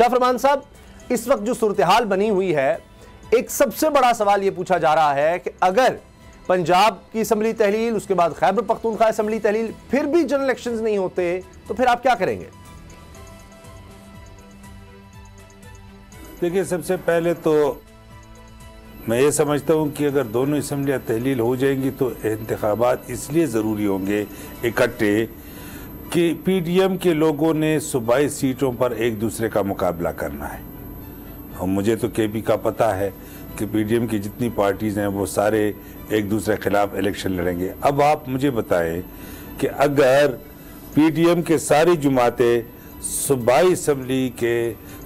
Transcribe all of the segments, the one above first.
शाह फरमान साहब, इस वक्त जो सूरत हाल बनी हुई है, एक सबसे बड़ा सवाल यह पूछा जा रहा है कि अगर पंजाब की असम्बली तहलील, उसके बाद खैबर पख्तूनख्वा असम्बली तहलील, फिर भी जनरल इलेक्शंस नहीं होते तो फिर आप क्या करेंगे? देखिए, सबसे पहले तो मैं ये समझता हूँ कि अगर दोनों असम्बलियाँ तहलील हो जाएंगी तो इंतखाबात इसलिए ज़रूरी होंगे इकट्ठे कि पीडीएम के लोगों ने सूबाई सीटों पर एक दूसरे का मुकाबला करना है। और मुझे तो केपी का पता है कि पीडीएम की जितनी पार्टीज़ हैं वो सारे एक दूसरे के खिलाफ इलेक्शन लड़ेंगे। अब आप मुझे बताएं कि अगर पीडीएम के सारी जमातें सूबाई असम्बली के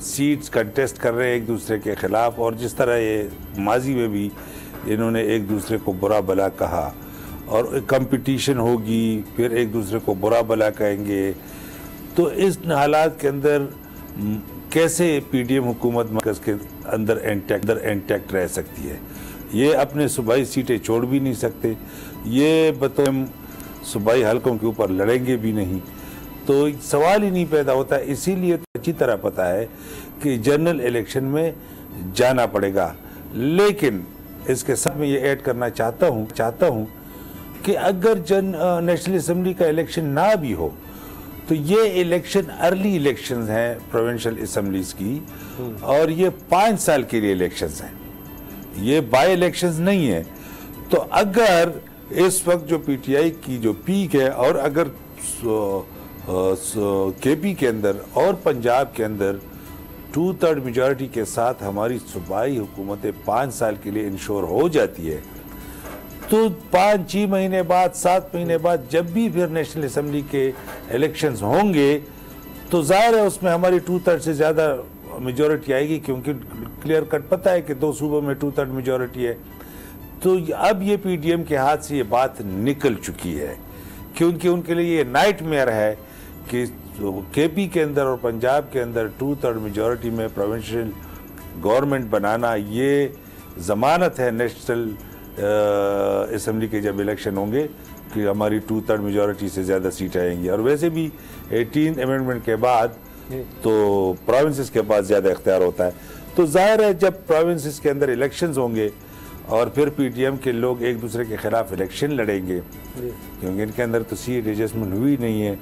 सीट्स कंटेस्ट कर रहे हैं एक दूसरे के खिलाफ, और जिस तरह ये माजी में भी इन्होंने एक दूसरे को बुरा भला कहा और कंपटीशन होगी, फिर एक दूसरे को बुरा भला कहेंगे, तो इस हालात के अंदर कैसे पीडीएम हुकूमत मरकज़ के अंदर इंटैक्ट रह सकती है? ये अपने सूबाई सीटें छोड़ भी नहीं सकते, ये बतौर सूबाई हलकों के ऊपर लड़ेंगे भी नहीं, तो सवाल ही नहीं पैदा होता। इसीलिए तो अच्छी तरह पता है कि जनरल इलेक्शन में जाना पड़ेगा। लेकिन इसके साथ मैं ये ऐड करना चाहता हूँ कि अगर नेशनल असम्बली का इलेक्शन ना भी हो तो ये इलेक्शन अर्ली इलेक्शंस हैं प्रोविंशियल असम्बलीज की, और ये 5 साल के लिए इलेक्शंस हैं, ये बाय इलेक्शंस नहीं है। तो अगर इस वक्त जो पीटीआई की जो पीक है, और अगर केपी के अंदर और पंजाब के अंदर 2/3 मेजॉरिटी के साथ हमारी सूबाई हुकूमतें 5 साल के लिए इंश्योर हो जाती है, तो 5-6 महीने बाद, 7 महीने बाद जब भी फिर नेशनल असम्बली के इलेक्शंस होंगे तो जाहिर है उसमें हमारी 2/3 से ज़्यादा मेजॉरिटी आएगी, क्योंकि क्लियर कट पता है कि 2 सूबों में 2/3 मेजॉरिटी है। तो अब ये पीडीएम के हाथ से ये बात निकल चुकी है, क्योंकि उनके लिए ये नाइटमेयर है कि केपी के अंदर और पंजाब के अंदर 2/3 मेजॉरिटी में प्रोविंशियल गवर्नमेंट बनाना ये ज़मानत है नेशनल असम्बली के जब इलेक्शन होंगे कि हमारी 2/3 मेजॉरिटी से ज़्यादा सीट आएंगी। और वैसे भी 18 अमेंडमेंट के बाद तो प्रोविंसेस के पास ज़्यादा इख्तियार होता है। तो जाहिर है जब प्रोविंसेस के अंदर इलेक्शंस होंगे और फिर पीडीएम के लोग एक दूसरे के खिलाफ इलेक्शन लड़ेंगे, क्योंकि इनके अंदर तो सीट एडजस्टमेंट हुई नहीं है,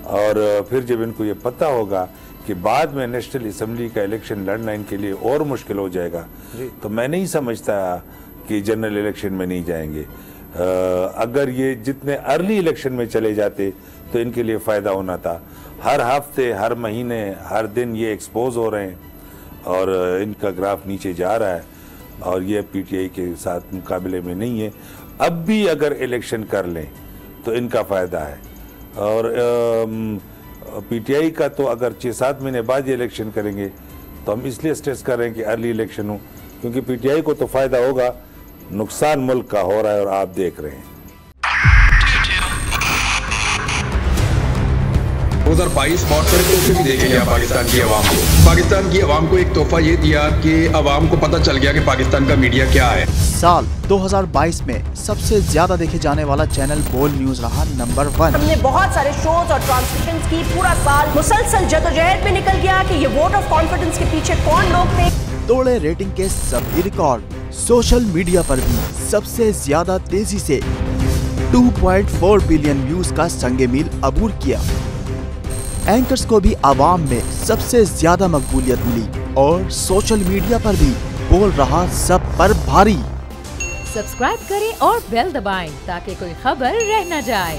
और फिर जब इनको ये पता होगा कि बाद में नेशनल असम्बली का इलेक्शन लड़ना इनके लिए और मुश्किल हो जाएगा, तो मैं नहीं समझता कि जनरल इलेक्शन में नहीं जाएंगे। अगर ये जितने अर्ली इलेक्शन में चले जाते तो इनके लिए फ़ायदा होना था। हर हफ्ते, हर महीने, हर दिन ये एक्सपोज हो रहे हैं और इनका ग्राफ नीचे जा रहा है, और ये पीटीआई के साथ मुकाबले में नहीं है। अब भी अगर इलेक्शन कर लें तो इनका फ़ायदा है, और पीटीआई का तो अगर 6-7 महीने बाद ये इलेक्शन करेंगे तो हम इसलिए स्ट्रेस कर रहे हैं कि अर्ली इलेक्शन हो, क्योंकि पीटीआई को तो फ़ायदा होगा, नुकसान मुल्क का हो रहा है और आप देख रहे हैं। 2022 बहुत सारे तोहफे भी देखे गया पाकिस्तान की आवाम को। पाकिस्तान की आवाम को एक तोहफा ये दिया कि आवाम को पता चल गया कि पाकिस्तान का मीडिया क्या है। साल 2022 में सबसे ज्यादा देखे जाने वाला चैनल बोल न्यूज रहा नंबर 1। हमने बहुत सारे शोज और ट्रांसमिशंस की, पूरा साल मुसलसल जदोजहद में निकल गया कि ये वोट ऑफ कॉन्फिडेंस के पीछे कौन लोग थे। तोड़े रेटिंग के सभी रिकॉर्ड। सोशल मीडिया पर भी सबसे ज्यादा तेजी से 2.4 बिलियन व्यूज का संगे मील अबूर किया। एंकर्स को भी आवाम में सबसे ज्यादा मकबूलियत मिली, और सोशल मीडिया पर भी बोल रहा सब पर भारी। सब्सक्राइब करें और बेल दबाएं ताकि कोई खबर रह न जाए।